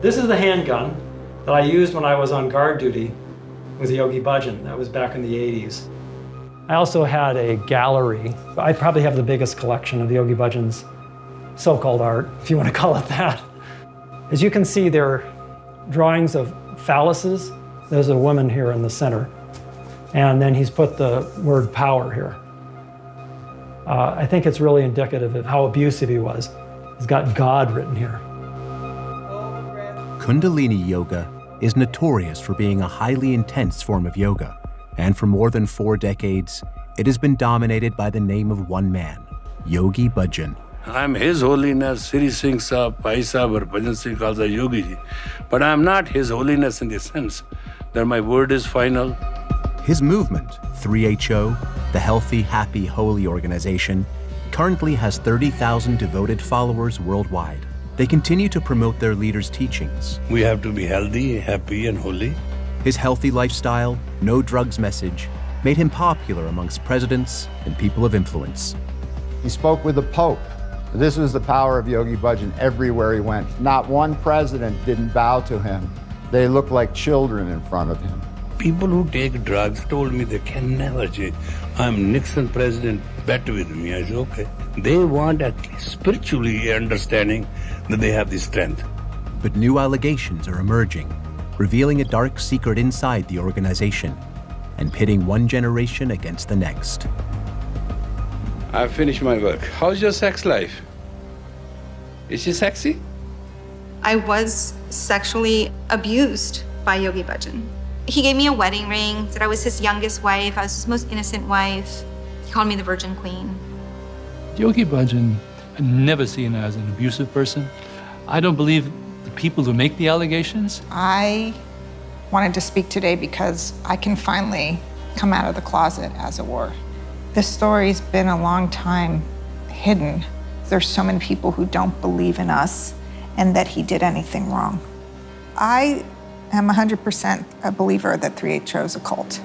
This is the handgun that I used when I was on guard duty with Yogi Bhajan. That was back in the 80s. I also had a gallery. I probably have the biggest collection of Yogi Bhajan's so-called art, if you want to call it that. As you can see, there are drawings of phalluses. There's a woman here in the center. And then he's put the word power here. I think it's really indicative of how abusive he was. He's got God written here. Kundalini Yoga is notorious for being a highly intense form of yoga, and for more than 4 decades, it has been dominated by the name of one man, Yogi Bhajan. I'm His Holiness Sri Singh Sahib, Bhai Sahib, or Bhajan Singh calls a Yogi ji. But I'm not His Holiness in the sense that my word is final. His movement, 3HO, the Healthy, Happy, Holy organization, currently has 30,000 devoted followers worldwide. They continue to promote their leaders' teachings. We have to be healthy, happy, and holy. His healthy lifestyle, no drugs message, made him popular amongst presidents and people of influence. He spoke with the Pope. This was the power of Yogi Bhajan everywhere he went. Not one president didn't bow to him. They looked like children in front of him. People who take drugs told me they can never change. I'm Nixon president, bet with me. I said, okay. They want at least spiritually understanding that they have the strength. But new allegations are emerging, revealing a dark secret inside the organization and pitting one generation against the next. I've finished my work. How's your sex life? Is she sexy? I was sexually abused by Yogi Bhajan. He gave me a wedding ring, said I was his youngest wife, I was his most innocent wife. He called me the Virgin Queen. Yogi Bhajan, I've never seen her as an abusive person. I don't believe the people who make the allegations. I wanted to speak today because I can finally come out of the closet, as it were. This story's been a long time hidden. There's so many people who don't believe in us and that he did anything wrong. I am 100% a believer that 3HO is a cult.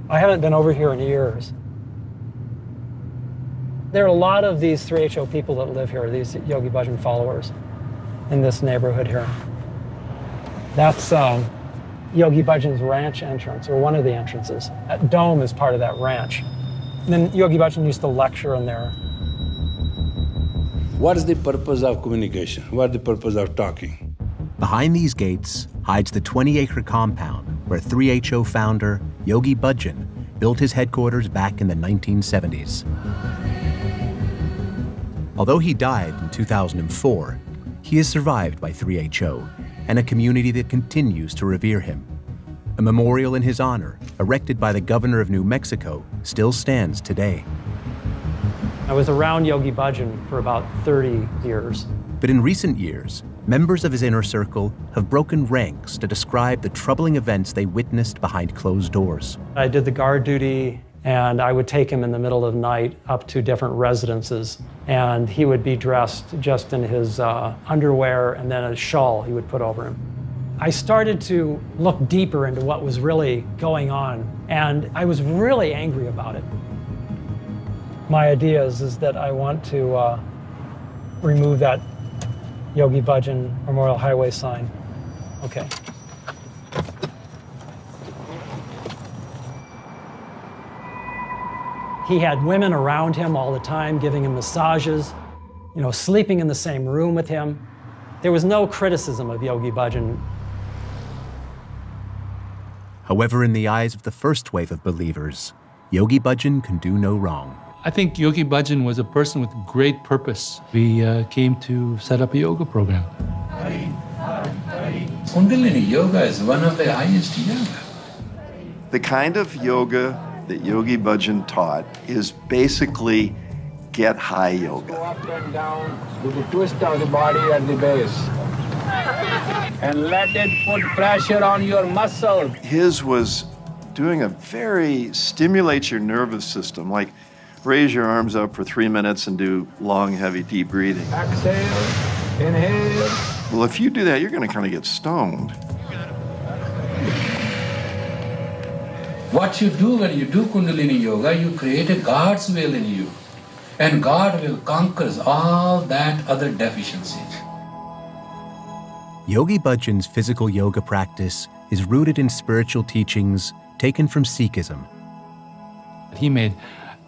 I haven't been over here in years. There are a lot of these 3HO people that live here, these Yogi Bhajan followers in this neighborhood here. That's Yogi Bhajan's ranch entrance, or one of the entrances. That dome is part of that ranch. And then Yogi Bhajan used to lecture in there. What is the purpose of communication? What is the purpose of talking? Behind these gates hides the 20-acre compound where 3HO founder Yogi Bhajan built his headquarters back in the 1970s. Although he died in 2004, he is survived by 3HO and a community that continues to revere him. A memorial in his honor, erected by the governor of New Mexico, still stands today. I was around Yogi Bhajan for about 30 years. But in recent years, members of his inner circle have broken ranks to describe the troubling events they witnessed behind closed doors. I did the guard duty, and I would take him in the middle of the night up to different residences, and he would be dressed just in his underwear and then a shawl he would put over him. I started to look deeper into what was really going on, and I was really angry about it. My idea is that I want to remove that Yogi Bhajan Memorial Highway sign. Okay. He had women around him all the time, giving him massages, sleeping in the same room with him. There was no criticism of Yogi Bhajan. However, in the eyes of the first wave of believers, Yogi Bhajan can do no wrong. I think Yogi Bhajan was a person with great purpose. We came to set up a yoga program. Kundalini Yoga is one of the highest yoga. The kind of yoga that Yogi Bhajan taught is basically get high yoga. Go up and down with the twist of the body at the base. And let it put pressure on your muscle. His was doing a very stimulate your nervous system, like raise your arms up for 3 minutes and do long, heavy, deep breathing. Exhale. Inhale. Well, if you do that, you're going to kind of get stoned. What you do when you do Kundalini Yoga, you create a God's will in you. And God will conquer all that other deficiencies. Yogi Bhajan's physical yoga practice is rooted in spiritual teachings taken from Sikhism. He made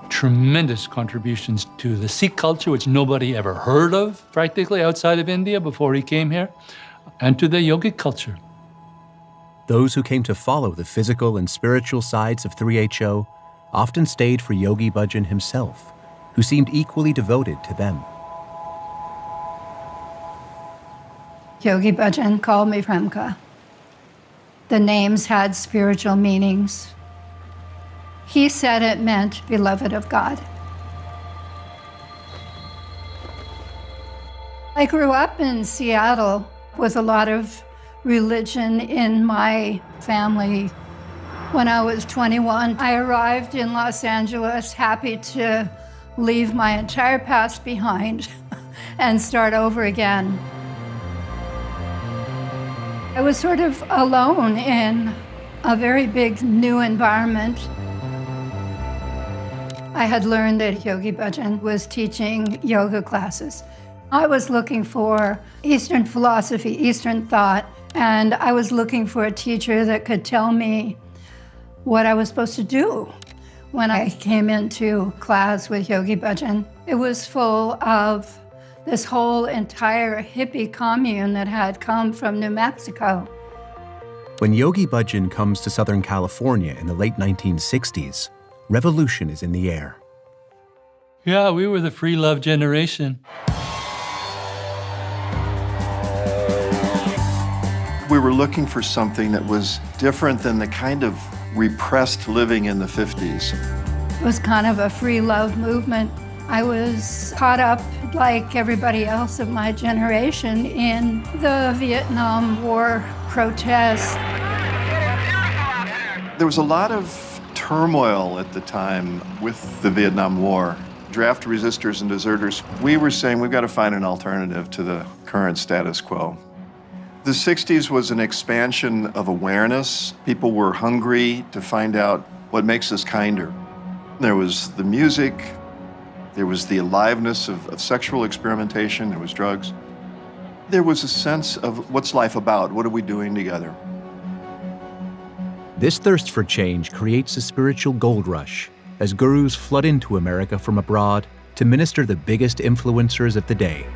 tremendous contributions to the Sikh culture, which nobody ever heard of practically outside of India before he came here, and to the yogic culture. Those who came to follow the physical and spiritual sides of 3HO often stayed for Yogi Bhajan himself, who seemed equally devoted to them. Yogi Bhajan called me Premka. The names had spiritual meanings. He said it meant beloved of God. I grew up in Seattle with a lot of religion in my family. When I was 21, I arrived in Los Angeles happy to leave my entire past behind and start over again. I was sort of alone in a very big new environment. I had learned that Yogi Bhajan was teaching yoga classes. I was looking for Eastern philosophy, Eastern thought, and I was looking for a teacher that could tell me what I was supposed to do. When I came into class with Yogi Bhajan, it was full of this whole entire hippie commune that had come from New Mexico. When Yogi Bhajan comes to Southern California in the late 1960s, revolution is in the air. Yeah, we were the free love generation. We were looking for something that was different than the kind of repressed living in the 50s. It was kind of a free love movement. I was caught up, like everybody else of my generation, in the Vietnam War protests. There was a lot of turmoil at the time with the Vietnam War. Draft resistors and deserters. We were saying we've got to find an alternative to the current status quo. The 60s was an expansion of awareness. People were hungry to find out what makes us kinder. There was the music, there was the aliveness of sexual experimentation, there was drugs. There was a sense of what's life about, what are we doing together? This thirst for change creates a spiritual gold rush as gurus flood into America from abroad to minister the biggest influencers of the day.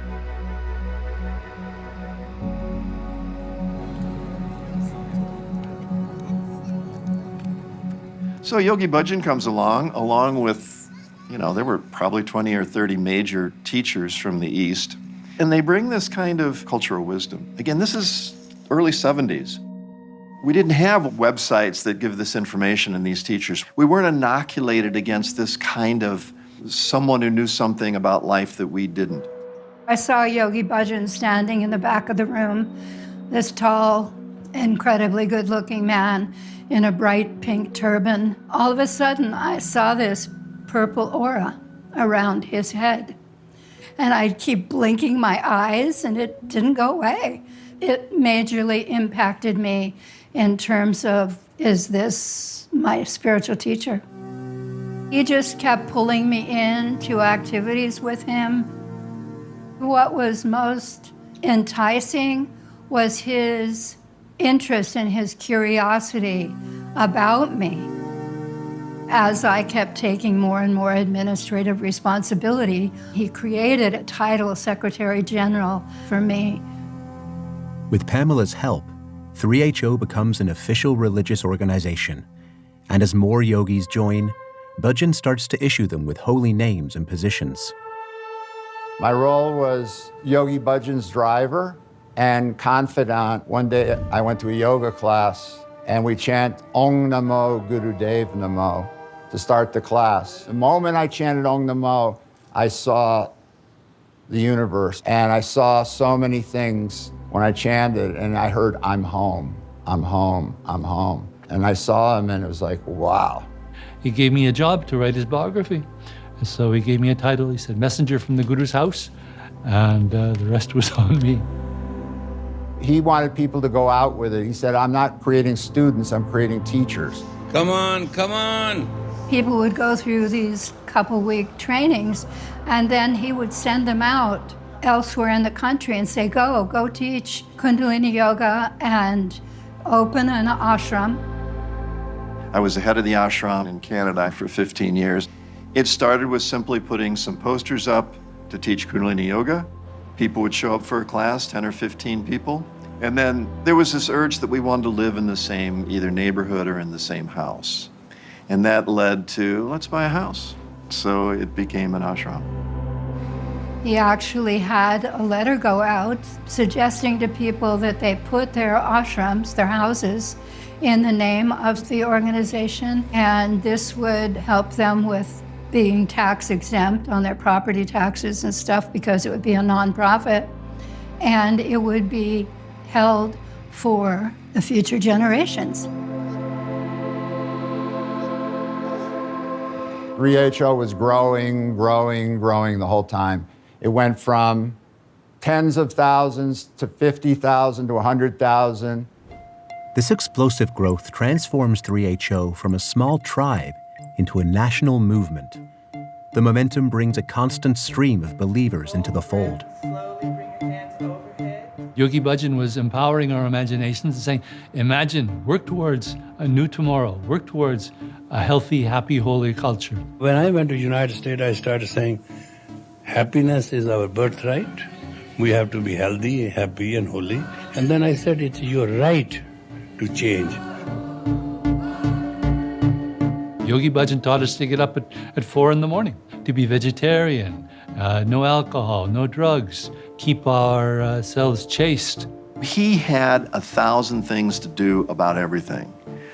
So Yogi Bhajan comes along with, there were probably 20 or 30 major teachers from the East, and they bring this kind of cultural wisdom. Again, this is early 70s. We didn't have websites that give this information and these teachers. We weren't inoculated against this kind of someone who knew something about life that we didn't. I saw Yogi Bhajan standing in the back of the room, this tall, incredibly good-looking man in a bright pink turban. All of a sudden, I saw this purple aura around his head. And I'd keep blinking my eyes, and it didn't go away. It majorly impacted me in terms of, is this my spiritual teacher? He just kept pulling me into activities with him. What was most enticing was his interest and his curiosity about me. As I kept taking more and more administrative responsibility, he created a title, Secretary General, for me. With Pamela's help, 3HO becomes an official religious organization, and as more yogis join, Bhajan starts to issue them with holy names and positions. My role was Yogi Bhajan's driver and confidant. One day I went to a yoga class and we chant Om Namo Gurudev Namo to start the class. The moment I chanted Om Namo, I saw the universe and I saw so many things when I chanted, and I heard, I'm home, I'm home, I'm home. And I saw him and it was like, wow. He gave me a job to write his biography. And so he gave me a title. He said, Messenger from the Guru's House. and the rest was on me. He wanted people to go out with it. He said, I'm not creating students, I'm creating teachers. Come on, come on. People would go through these couple-week trainings, and then he would send them out elsewhere in the country and say, go teach Kundalini Yoga and open an ashram. I was the head of the ashram in Canada for 15 years. It started with simply putting some posters up to teach Kundalini Yoga. People would show up for a class, 10 or 15 people. And then there was this urge that we wanted to live in the same either neighborhood or in the same house. And that led to, let's buy a house. So it became an ashram. He actually had a letter go out suggesting to people that they put their ashrams, their houses, in the name of the organization, and this would help them with being tax exempt on their property taxes and stuff because it would be a nonprofit, and it would be held for the future generations. 3HO was growing the whole time. It went from tens of thousands to 50,000 to 100,000. This explosive growth transforms 3HO from a small tribe into a national movement. The momentum brings a constant stream of believers into the fold. Yogi Bhajan was empowering our imaginations and saying, imagine, work towards a new tomorrow, work towards a healthy, happy, holy culture. When I went to United States, I started saying, happiness is our birthright. We have to be healthy, happy, and holy. And then I said, it's your right to change. Yogi Bhajan taught us to get up at 4 in the morning, to be vegetarian, no alcohol, no drugs, keep ourselves chaste. He had 1,000 things to do about everything.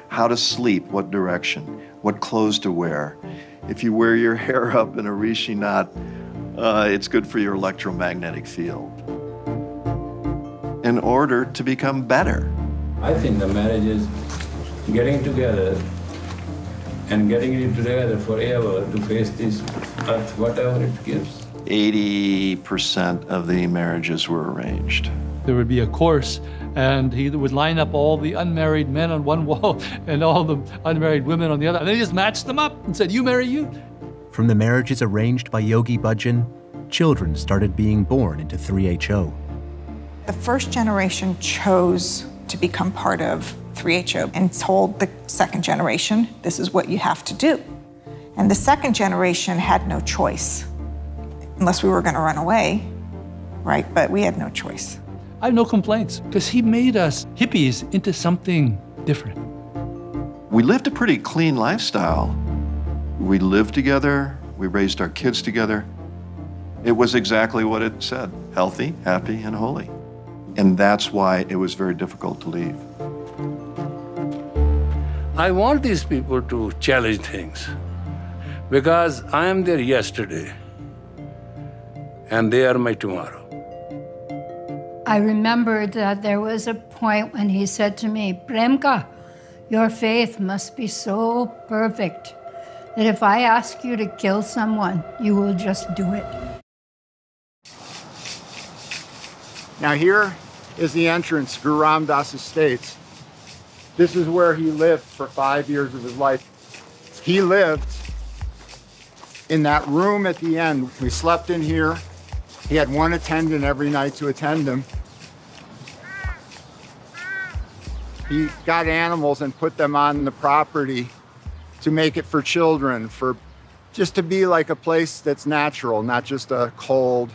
How to sleep, what direction, what clothes to wear. If you wear your hair up in a rishi knot, it's good for your electromagnetic field. In order to become better. I think the marriage is getting together and getting it together forever to face this earth, whatever it gives. 80% of the marriages were arranged. There would be a course, and he would line up all the unmarried men on one wall and all the unmarried women on the other, and then he just matched them up and said, you marry you. From the marriages arranged by Yogi Bhajan, children started being born into 3HO. The first generation chose to become part of 3HO and told the second generation, this is what you have to do. And the second generation had no choice, unless we were going to run away, right? But we had no choice. I have no complaints, because he made us hippies into something different. We lived a pretty clean lifestyle. We lived together, we raised our kids together. It was exactly what it said, healthy, happy, and holy. And that's why it was very difficult to leave. I want these people to challenge things because I am their yesterday and they are my tomorrow. I remembered that there was a point when he said to me, Premka, your faith must be so perfect that if I ask you to kill someone, you will just do it. Now here is the entrance, Guru Ram Das Estates. This is where he lived for 5 years of his life. He lived in that room at the end. We slept in here. He had one attendant every night to attend him. He got animals and put them on the property to make it for children, for just to be like a place that's natural, not just a cold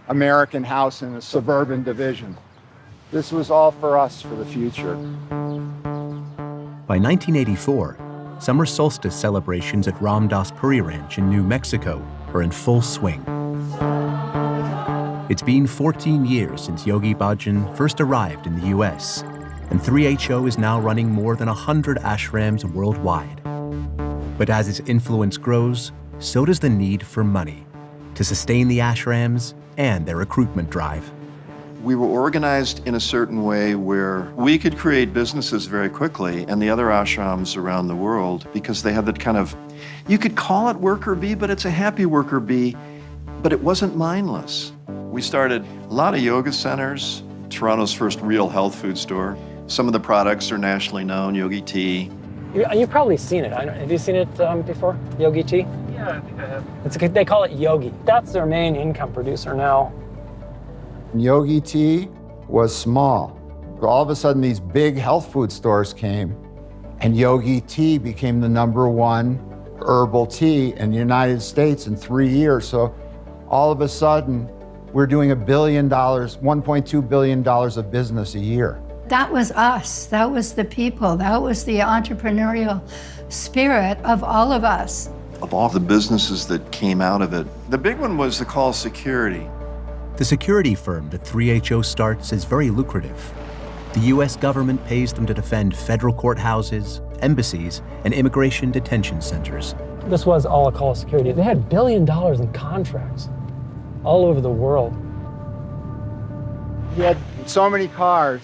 American house in a suburban division. This was all for us for the future. By 1984, summer solstice celebrations at Ramdas Puri Ranch in New Mexico are in full swing. It's been 14 years since Yogi Bhajan first arrived in the US, and 3HO is now running more than 100 ashrams worldwide. But as its influence grows, so does the need for money to sustain the ashrams and their recruitment drive. We were organized in a certain way where we could create businesses very quickly, and the other ashrams around the world, because they had that kind of, you could call it worker bee, but it's a happy worker bee, but it wasn't mindless. We started a lot of yoga centers, Toronto's first real health food store. Some of the products are nationally known, Yogi Tea. You've probably seen it. Have you seen it before, Yogi Tea? Yeah, I think I have. They call it Yogi. That's their main income producer now. Yogi Tea was small. All of a sudden, these big health food stores came, and Yogi Tea became the #1 herbal tea in the United States in 3 years. So all of a sudden, we're doing $1 billion, $1.2 billion of business a year. That was us. That was the people. That was the entrepreneurial spirit of all of us. Of all the businesses that came out of it, the big one was the call security. The security firm that 3HO starts is very lucrative. The U.S. government pays them to defend federal courthouses, embassies, and immigration detention centers. This was all a call of security. They had $1 billion in contracts all over the world. He had so many cars.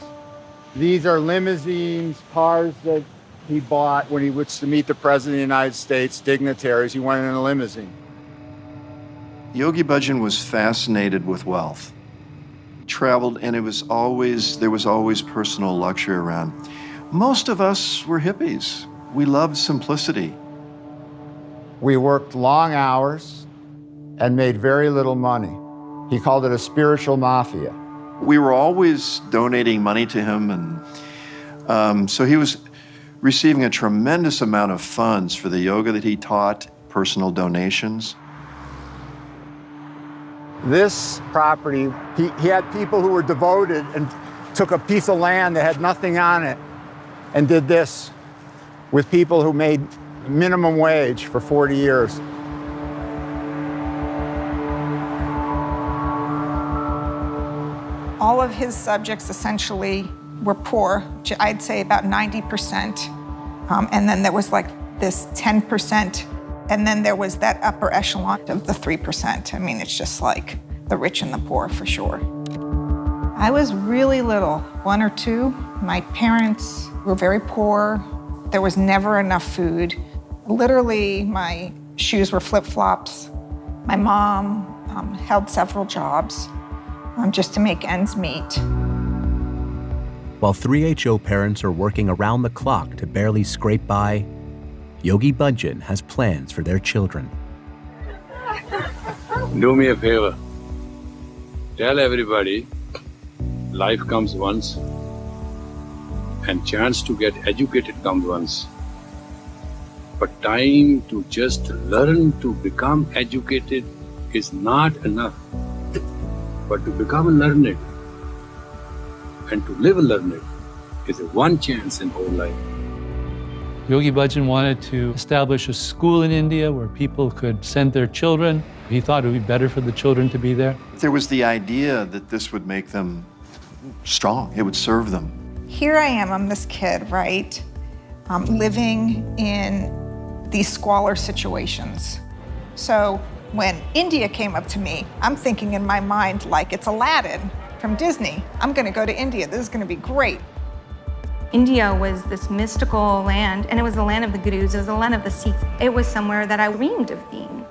These are limousines, cars that he bought when he was to meet the President of the United States, dignitaries. He went in a limousine. Yogi Bhajan was fascinated with wealth. He traveled, and there was always personal luxury around. Most of us were hippies. We loved simplicity. We worked long hours and made very little money. He called it a spiritual mafia. We were always donating money to him, and so he was receiving a tremendous amount of funds for the yoga that he taught, personal donations. This property, he had people who were devoted and took a piece of land that had nothing on it and did this with people who made minimum wage for 40 years. All of his subjects essentially were poor, I'd say about 90%. And then there was like this 10%. And then there was that upper echelon of the 3%. I mean, it's just like the rich and the poor for sure. I was really little, 1 or 2. My parents were very poor. There was never enough food. Literally, my shoes were flip-flops. My mom held several jobs just to make ends meet. While 3HO parents are working around the clock to barely scrape by, Yogi Bhajan has plans for their children. Do me a favor. Tell everybody, life comes once, and chance to get educated comes once. But time to just learn to become educated is not enough. But to become a learned and to live a learned is a one chance in whole life. Yogi Bhajan wanted to establish a school in India where people could send their children. He thought it would be better for the children to be there. There was the idea that this would make them strong, it would serve them. Here I am, I'm this kid, right? Living in these squalor situations. So when India came up to me, I'm thinking in my mind like it's Aladdin from Disney. I'm gonna go to India, this is gonna be great. India was this mystical land, and it was the land of the gurus, it was the land of the Sikhs. It was somewhere that I dreamed of being.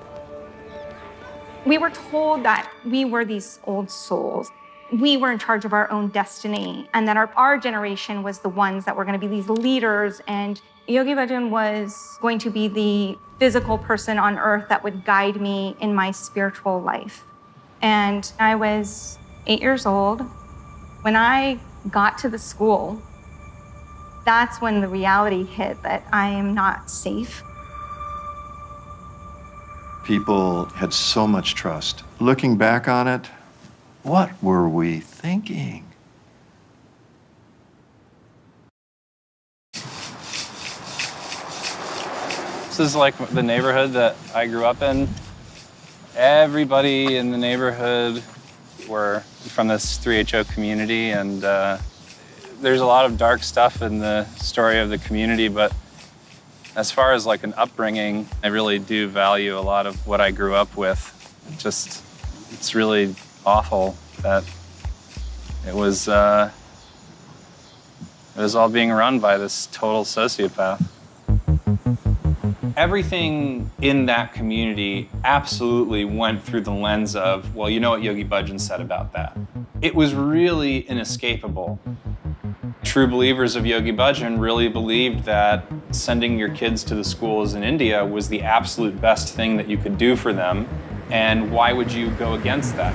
We were told that we were these old souls. We were in charge of our own destiny, and that our generation was the ones that were going to be these leaders, and Yogi Bhajan was going to be the physical person on earth that would guide me in my spiritual life. And I was 8 years old. When I got to the school, that's when the reality hit that I am not safe. People had so much trust. Looking back on it, what were we thinking? This is like the neighborhood that I grew up in. Everybody in the neighborhood were from this 3HO community, and there's a lot of dark stuff in the story of the community, but as far as like an upbringing, I really do value a lot of what I grew up with. It's really awful that it was all being run by this total sociopath. Everything in that community absolutely went through the lens of, well, you know what Yogi Bhajan said about that. It was really inescapable. True believers of Yogi Bhajan really believed that sending your kids to the schools in India was the absolute best thing that you could do for them, and why would you go against that?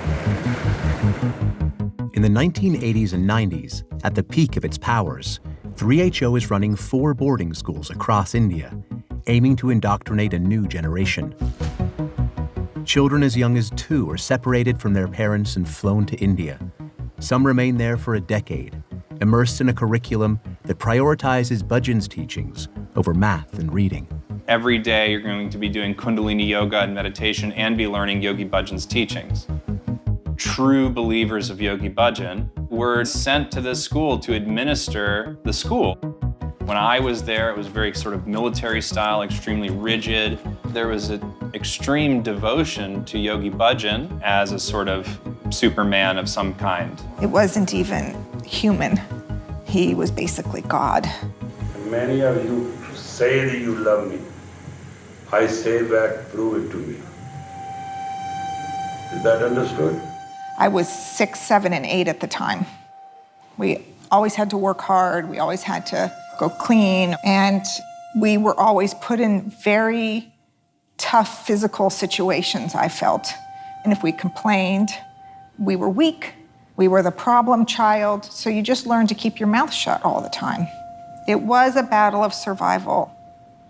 In the 1980s and 90s, at the peak of its powers, 3HO is running 4 boarding schools across India, aiming to indoctrinate a new generation. Children as young as 2 are separated from their parents and flown to India. Some remain there for a decade, immersed in a curriculum that prioritizes Bhajan's teachings over math and reading. Every day you're going to be doing Kundalini yoga and meditation and be learning Yogi Bhajan's teachings. True believers of Yogi Bhajan were sent to this school to administer the school. When I was there, it was very sort of military style, extremely rigid. There was an extreme devotion to Yogi Bhajan as a sort of Superman of some kind. It wasn't even human. He was basically God. Many of you say that you love me. I say back, prove it to me. Is that understood? I was 6, 7, and 8 at the time. We always had to work hard. We always had to go clean. And we were always put in very tough physical situations, I felt. And if we complained, we were weak. We were the problem child. So you just learned to keep your mouth shut all the time. It was a battle of survival.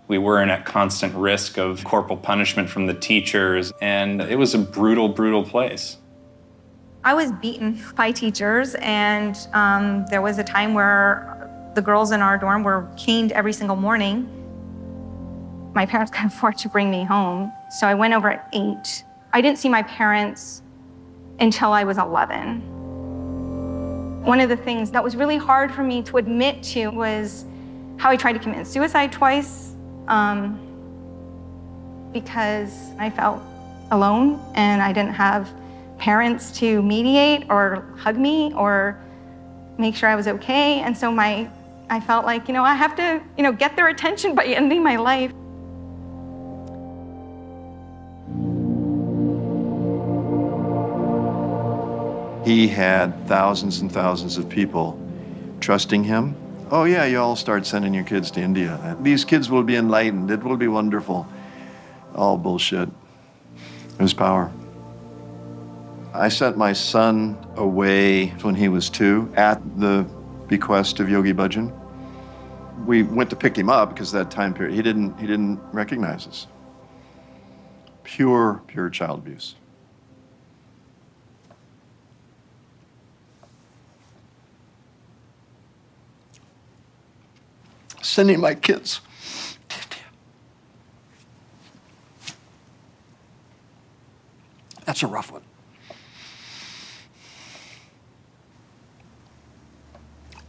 We weren't at constant risk of corporal punishment from the teachers. And it was a brutal, brutal place. I was beaten by teachers, and there was a time where the girls in our dorm were caned every single morning. My parents couldn't afford to bring me home, so I went over at 8. I didn't see my parents until I was 11. One of the things that was really hard for me to admit to was how I tried to commit suicide twice because I felt alone and I didn't have parents to mediate or hug me or make sure I was okay. And so I felt like, I have to, get their attention by ending my life. He had thousands and thousands of people trusting him. Oh yeah, you all start sending your kids to India. These kids will be enlightened. It will be wonderful. All bullshit. It was power. I sent my son away when he was 2 at the bequest of Yogi Bhajan. We went to pick him up because that time period, he didn't recognize us. Pure child abuse. Sending my kids to India. That's a rough one.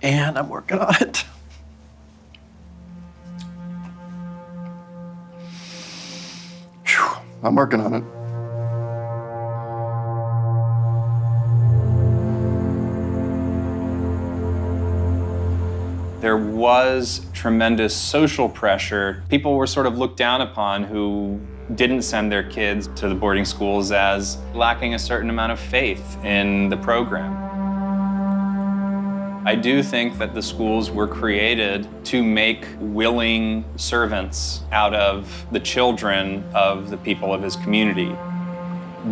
And I'm working on it. Whew, I'm working on it. There was tremendous social pressure. People were sort of looked down upon who didn't send their kids to the boarding schools as lacking a certain amount of faith in the program. I do think that the schools were created to make willing servants out of the children of the people of his community.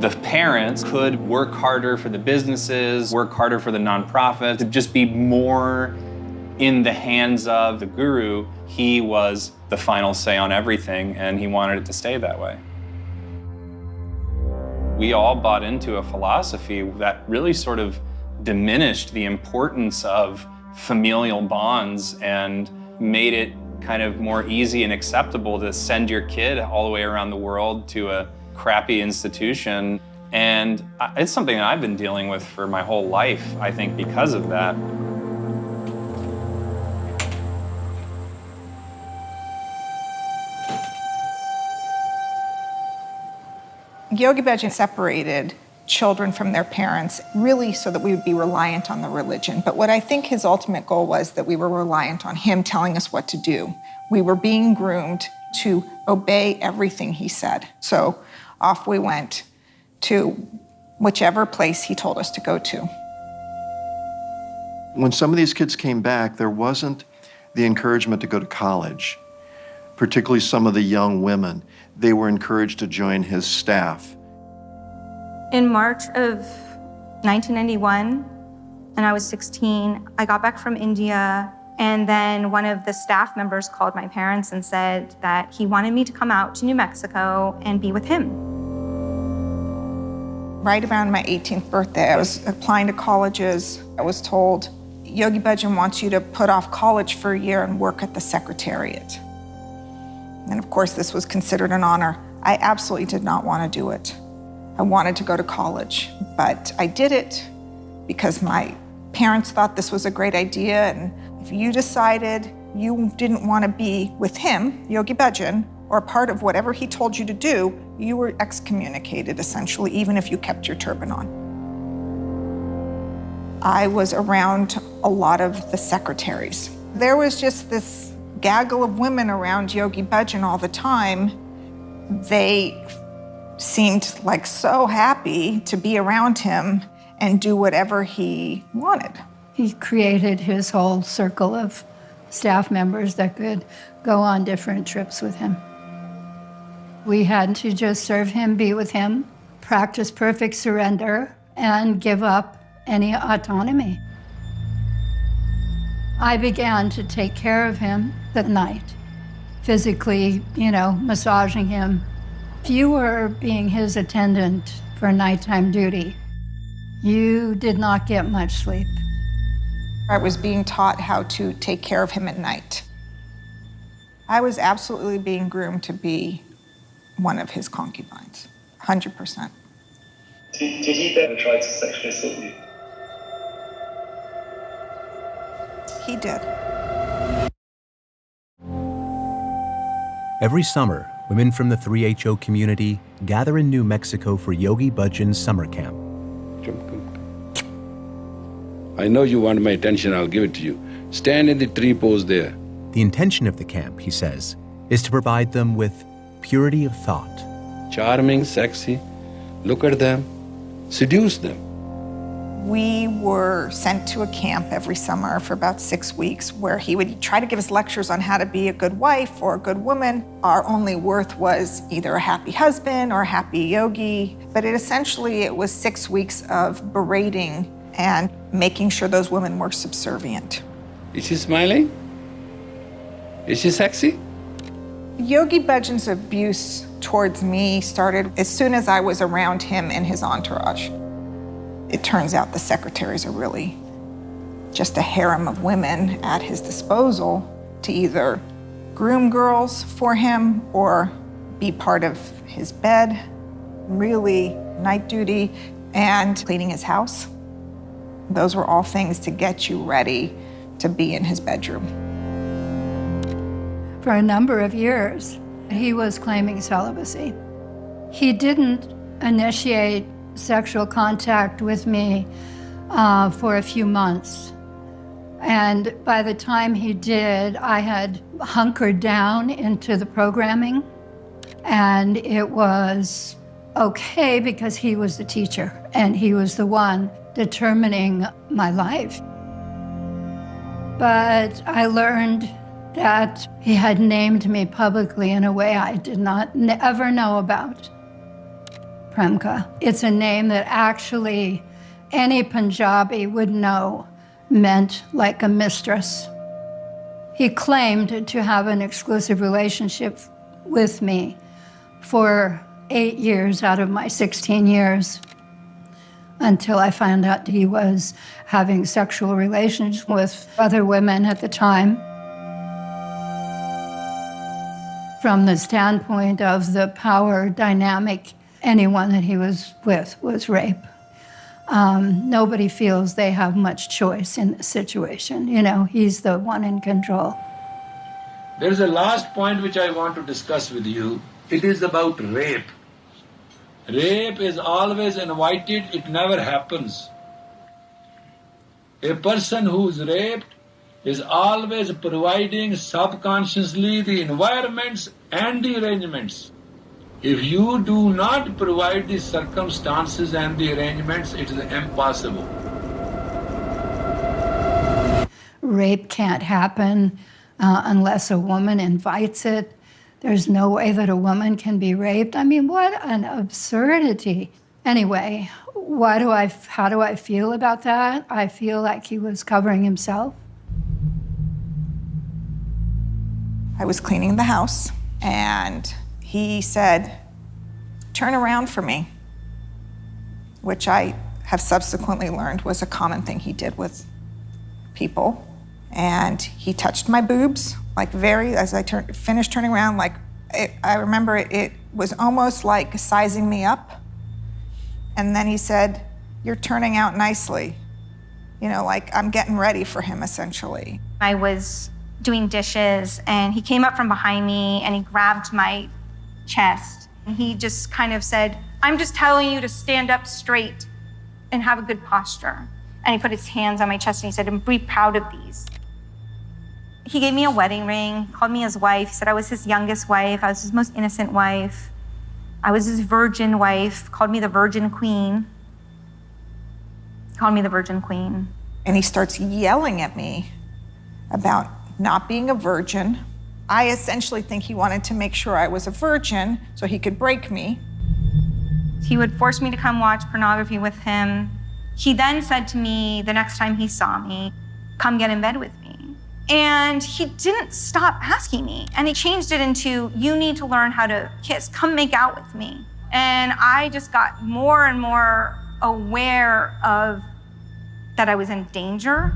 The parents could work harder for the businesses, work harder for the nonprofits, to just be more in the hands of the guru. He was the final say on everything, and he wanted it to stay that way. We all bought into a philosophy that really sort of diminished the importance of familial bonds and made it kind of more easy and acceptable to send your kid all the way around the world to a crappy institution. And it's something that I've been dealing with for my whole life, I think, because of that. Yogi Bhajan separated children from their parents, really so that we would be reliant on the religion. But what I think his ultimate goal was that we were reliant on him telling us what to do. We were being groomed to obey everything he said. So off we went to whichever place he told us to go to. When some of these kids came back, there wasn't the encouragement to go to college, particularly some of the young women. They were encouraged to join his staff. In March of 1991, and I was 16, I got back from India, and then one of the staff members called my parents and said that he wanted me to come out to New Mexico and be with him. Right around my 18th birthday, I was applying to colleges. I was told, Yogi Bhajan wants you to put off college for a year and work at the Secretariat. And of course, this was considered an honor. I absolutely did not want to do it. I wanted to go to college, but I did it because my parents thought this was a great idea, and if you decided you didn't want to be with him, Yogi Bhajan, or part of whatever he told you to do, you were excommunicated, essentially, even if you kept your turban on. I was around a lot of the secretaries. There was just this gaggle of women around Yogi Bhajan all the time. They seemed like so happy to be around him and do whatever he wanted. He created his whole circle of staff members that could go on different trips with him. We had to just serve him, be with him, practice perfect surrender, and give up any autonomy. I began to take care of him at night, physically, massaging him. If you were being his attendant for nighttime duty, you did not get much sleep. I was being taught how to take care of him at night. I was absolutely being groomed to be one of his concubines, 100%. Did he ever try to sexually assault you? He did. Every summer, women from the 3HO community gather in New Mexico for Yogi Bhajan's summer camp. I know you want my attention, I'll give it to you. Stand in the tree pose there. The intention of the camp, he says, is to provide them with purity of thought. Charming, sexy, look at them, seduce them. We were sent to a camp every summer for about 6 weeks where he would try to give us lectures on how to be a good wife or a good woman. Our only worth was either a happy husband or a happy yogi, but it was 6 weeks of berating and making sure those women were subservient. Is she smiling? Is she sexy? Yogi Bhajan's abuse towards me started as soon as I was around him and his entourage. It turns out the secretaries are really just a harem of women at his disposal to either groom girls for him or be part of his bed, really night duty, and cleaning his house. Those were all things to get you ready to be in his bedroom. For a number of years, he was claiming celibacy. He didn't initiate sexual contact with me for a few months. And by the time he did, I had hunkered down into the programming, and it was okay because he was the teacher and he was the one determining my life. But I learned that he had named me publicly in a way I did not ever know about. Premka. It's a name that actually any Punjabi would know meant like a mistress. He claimed to have an exclusive relationship with me for 8 years out of my 16 years until I found out he was having sexual relations with other women at the time. From the standpoint of the power dynamic, anyone that he was with was rape. Nobody feels they have much choice in this situation. He's the one in control. There is a last point which I want to discuss with you. It is about rape. Rape is always invited, it never happens. A person who is raped is always providing subconsciously the environments and the arrangements. If you do not provide the circumstances and the arrangements, it is impossible. Rape can't happen unless a woman invites it. There's no way that a woman can be raped. I mean, what an absurdity. Anyway, how do I feel about that? I feel like he was covering himself. I was cleaning the house, and he said, "Turn around for me," which I have subsequently learned was a common thing he did with people. And he touched my boobs, like as I finished turning around, I remember it was almost like sizing me up. And then he said, "You're turning out nicely." You know, like I'm getting ready for him, essentially. I was doing dishes, and he came up from behind me, and he grabbed my chest. And he just kind of said, "I'm just telling you to stand up straight and have a good posture." And he put his hands on my chest, and he said, "And be proud of these." He gave me a wedding ring, called me his wife. He said I was his youngest wife. I was his most innocent wife. I was his virgin wife, called me the Virgin Queen. Called me the Virgin Queen. And he starts yelling at me about not being a virgin. I essentially think he wanted to make sure I was a virgin so he could break me. He would force me to come watch pornography with him. He then said to me the next time he saw me, "Come get in bed with me." And he didn't stop asking me. And he changed it into, "You need to learn how to kiss. Come make out with me." And I just got more and more aware of that I was in danger.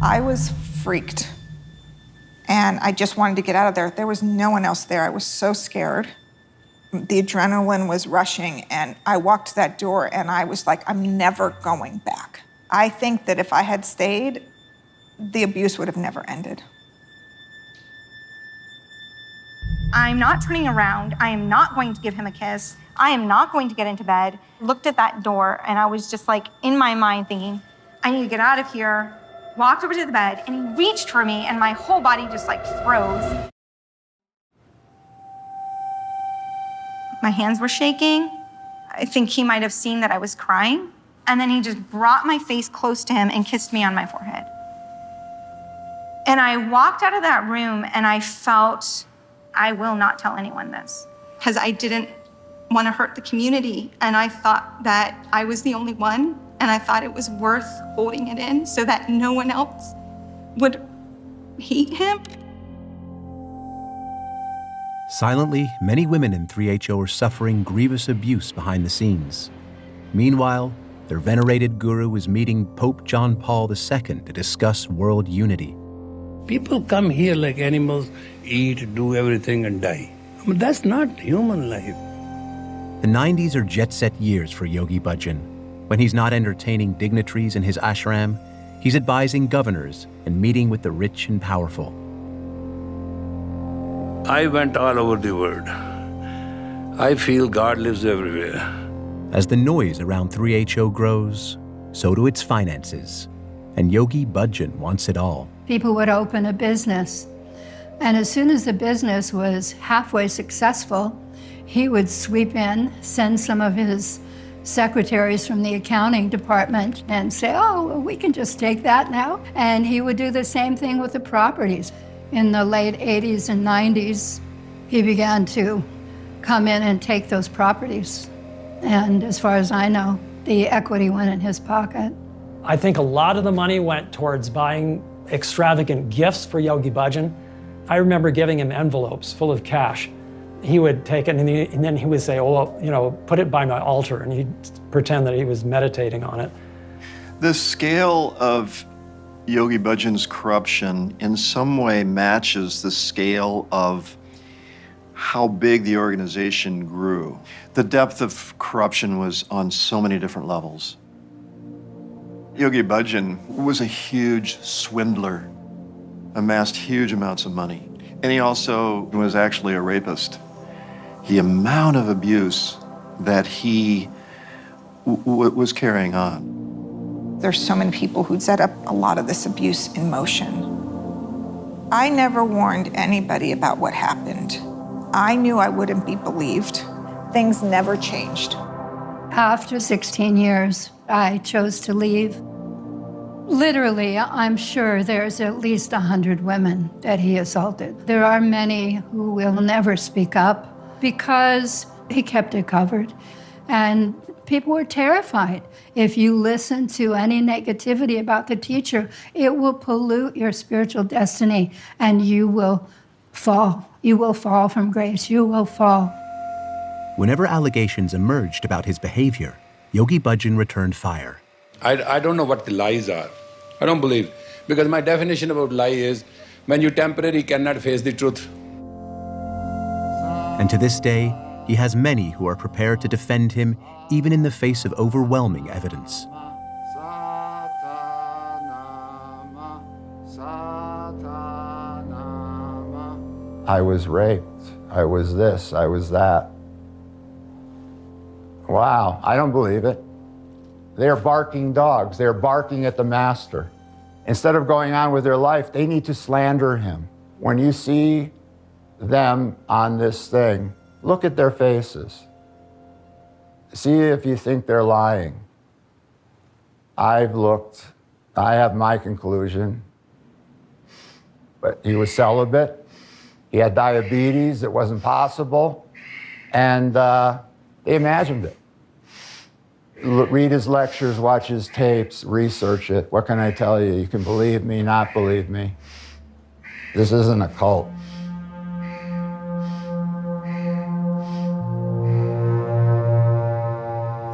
I was freaked. And I just wanted to get out of there. There was no one else there. I was so scared. The adrenaline was rushing, and I walked to that door, and I was like, I'm never going back. I think that if I had stayed, the abuse would have never ended. I'm not turning around. I am not going to give him a kiss. I am not going to get into bed. Looked at that door, and I was just like, in my mind thinking, I need to get out of here. Walked over to the bed, and he reached for me, and my whole body just like froze. My hands were shaking. I think he might have seen that I was crying. And then he just brought my face close to him and kissed me on my forehead. And I walked out of that room, and I felt, I will not tell anyone this, because I didn't want to hurt the community. And I thought that I was the only one, and I thought it was worth holding it in so that no one else would hate him. Silently, many women in 3HO are suffering grievous abuse behind the scenes. Meanwhile, their venerated guru is meeting Pope John Paul II to discuss world unity. People come here like animals, eat, do everything, and die. I mean, that's not human life. The 90s are jet-set years for Yogi Bhajan. When he's not entertaining dignitaries in his ashram, he's advising governors and meeting with the rich and powerful. I went all over the world. I feel God lives everywhere. As the noise around 3HO grows, so do its finances. And Yogi Bhajan wants it all. People would open a business, and as soon as the business was halfway successful, he would sweep in, send some of his secretaries from the accounting department and say, oh, well, we can just take that now. And he would do the same thing with the properties. In the late 80s and 90s, he began to come in and take those properties. And as far as I know, the equity went in his pocket. I think a lot of the money went towards buying extravagant gifts for Yogi Bhajan. I remember giving him envelopes full of cash. He would take it and then he would say, oh, well, you know, put it by my altar, and he'd pretend that he was meditating on it. The scale of Yogi Bhajan's corruption in some way matches the scale of how big the organization grew. The depth of corruption was on so many different levels. Yogi Bhajan was a huge swindler, amassed huge amounts of money. And he also was actually a rapist. The amount of abuse that he was carrying on. There's so many people who set up a lot of this abuse in motion. I never warned anybody about what happened. I knew I wouldn't be believed. Things never changed. After 16 years, I chose to leave. Literally, I'm sure there's at least 100 women that he assaulted. There are many who will never speak up because he kept it covered. And people were terrified. If you listen to any negativity about the teacher, it will pollute your spiritual destiny and you will fall. You will fall from grace. You will fall. Whenever allegations emerged about his behavior, Yogi Bhajan returned fire. I don't know what the lies are. I don't believe. Because my definition about lie is when you temporarily cannot face the truth. And to this day, he has many who are prepared to defend him even in the face of overwhelming evidence. I was raped. I was this. I was that. Wow, I don't believe it. They're barking dogs. They're barking at the master. Instead of going on with their life, they need to slander him. When you see them on this thing, look at their faces. See if you think they're lying. I've looked. I have my conclusion. But he was celibate. He had diabetes. It wasn't possible. And they imagined it. Read his lectures, watch his tapes, research it. What can I tell you? You can believe me, not believe me. This isn't a cult.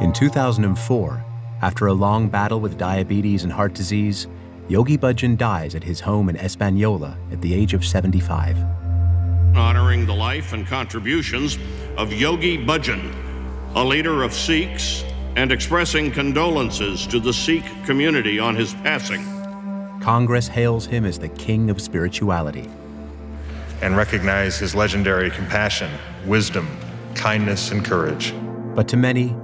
In 2004, after a long battle with diabetes and heart disease, Yogi Bhajan dies at his home in Espanola at the age of 75. Honoring the life and contributions of Yogi Bhajan, a leader of Sikhs, and expressing condolences to the Sikh community on his passing. Congress hails him as the king of spirituality. And recognize his legendary compassion, wisdom, kindness, and courage. But to many,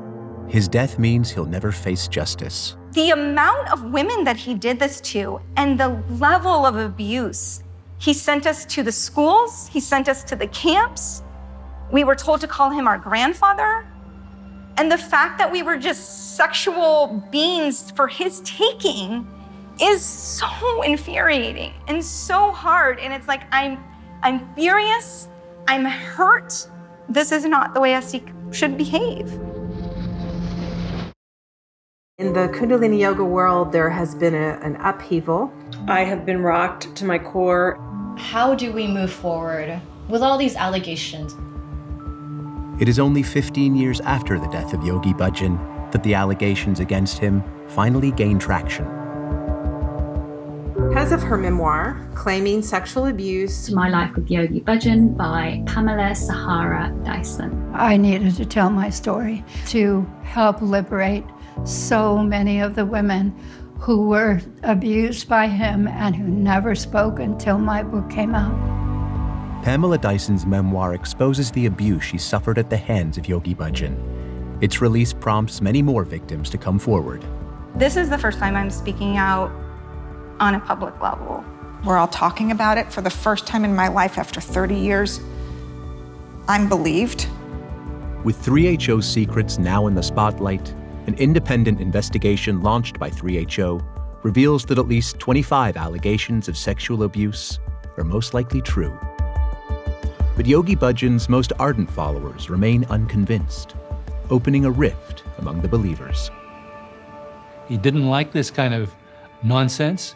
his death means he'll never face justice. The amount of women that he did this to and the level of abuse. He sent us to the schools, he sent us to the camps. We were told to call him our grandfather. And the fact that we were just sexual beings for his taking is so infuriating and so hard. And it's like, I'm furious, I'm hurt. This is not the way a Sikh should behave. In the Kundalini Yoga world, there has been an upheaval. I have been rocked to my core. How do we move forward with all these allegations? It is only 15 years after the death of Yogi Bhajan that the allegations against him finally gain traction. Because of her memoir, Claiming Sexual Abuse. My Life with Yogi Bhajan by Pamela Sahara Dyson. I needed to tell my story to help liberate so many of the women who were abused by him and who never spoke until my book came out. Pamela Dyson's memoir exposes the abuse she suffered at the hands of Yogi Bhajan. Its release prompts many more victims to come forward. This is the first time I'm speaking out on a public level. We're all talking about it for the first time in my life after 30 years. I'm believed. With 3HO's secrets now in the spotlight, an independent investigation launched by 3HO reveals that at least 25 allegations of sexual abuse are most likely true. But Yogi Bhajan's most ardent followers remain unconvinced, opening a rift among the believers. He didn't like this kind of nonsense,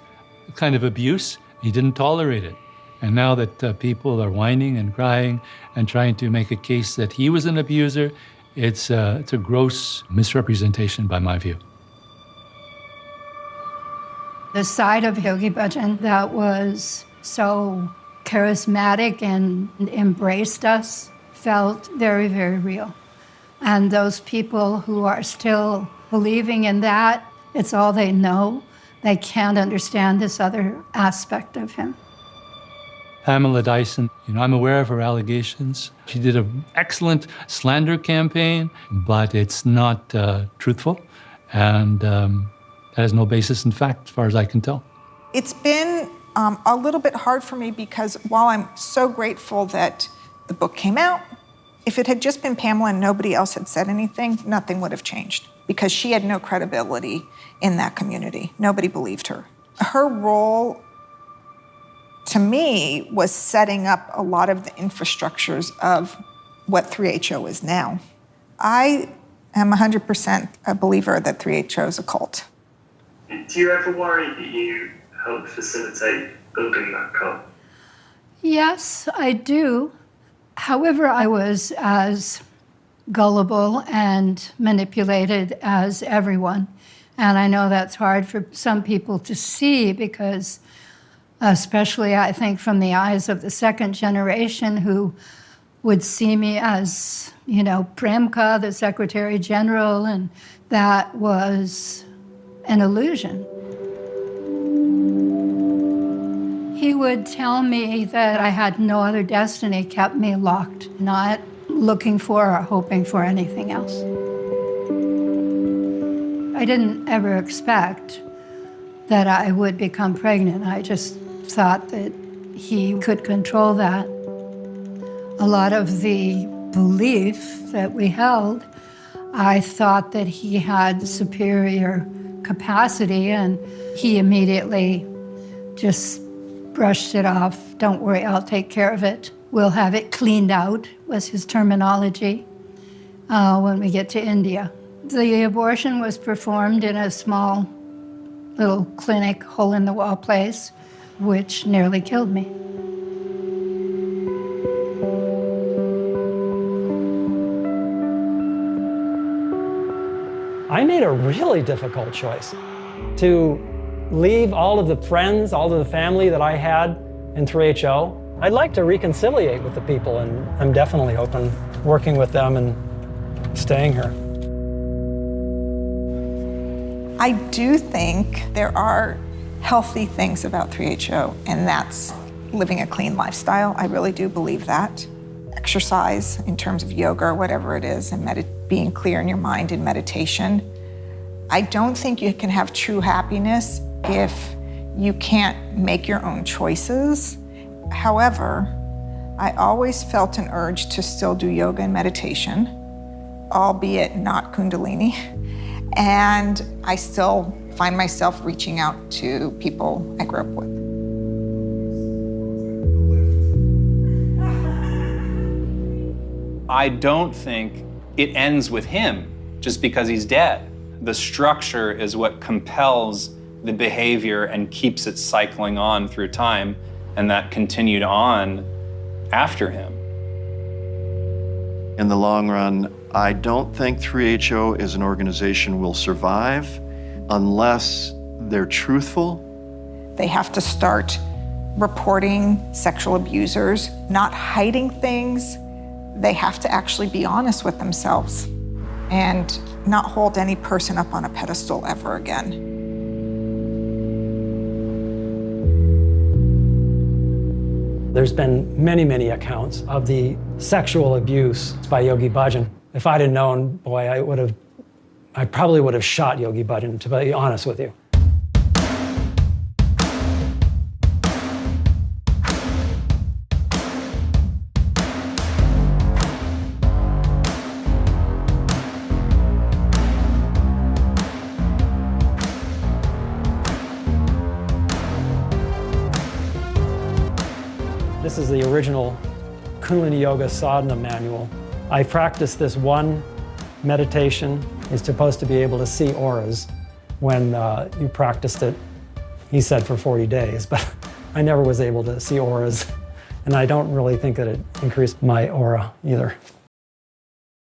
kind of abuse. He didn't tolerate it. And now that people are whining and crying and trying to make a case that he was an abuser, it's a gross misrepresentation by my view. The side of Yogi Bhajan that was so charismatic and embraced us felt very, very real. And those people who are still believing in that, it's all they know. They can't understand this other aspect of him. Pamela Dyson, I'm aware of her allegations. She did an excellent slander campaign, but it's not truthful, and that has no basis in fact, as far as I can tell. It's been a little bit hard for me because while I'm so grateful that The book came out. If it had just been Pamela and nobody else had said anything, nothing would have changed because she had no credibility in that community. Nobody believed her. Her role, to me, was setting up a lot of the infrastructures of what 3HO is now. I am 100% a believer that 3HO is a cult. Do you ever worry that you helped facilitate building that cult? Yes, I do. However, I was as gullible and manipulated as everyone. And I know that's hard for some people to see because, especially I think from the eyes of the second generation who would see me as, Premka, the Secretary General, and that was an illusion. He would tell me that I had no other destiny, kept me locked, not looking for or hoping for anything else. I didn't ever expect that I would become pregnant. I just thought that he could control that. A lot of the belief that we held, I thought that he had superior capacity, and he immediately just brushed it off. Don't worry, I'll take care of it. We'll have it cleaned out, was his terminology, when we get to India. The abortion was performed in a small little clinic, hole-in-the-wall place, which nearly killed me. I made a really difficult choice to leave all of the friends, all of the family that I had in 3HO. I'd like to reconciliate with the people, and I'm definitely open working with them and staying here. I do think there are healthy things about 3HO, and that's living a clean lifestyle. I really do believe that. Exercise in terms of yoga or whatever it is, and being clear in your mind in meditation. I don't think you can have true happiness if you can't make your own choices. However, I always felt an urge to still do yoga and meditation, albeit not Kundalini. And I still find myself reaching out to people I grew up with. I don't think it ends with him just because he's dead. The structure is what compels the behavior and keeps it cycling on through time, and that continued on after him. In the long run, I don't think 3HO as an organization will survive unless they're truthful. They have to start reporting sexual abusers, not hiding things. They have to actually be honest with themselves and not hold any person up on a pedestal ever again. There's been many, many accounts of the sexual abuse by Yogi Bhajan. If I'd have known, boy, I probably would have shot Yogi Bhajan, to be honest with you. This is the original Kundalini Yoga Sadhana manual. I practiced this one meditation. You're supposed to be able to see auras when you practiced it, he said, for 40 days, but I never was able to see auras, and I don't really think that it increased my aura either.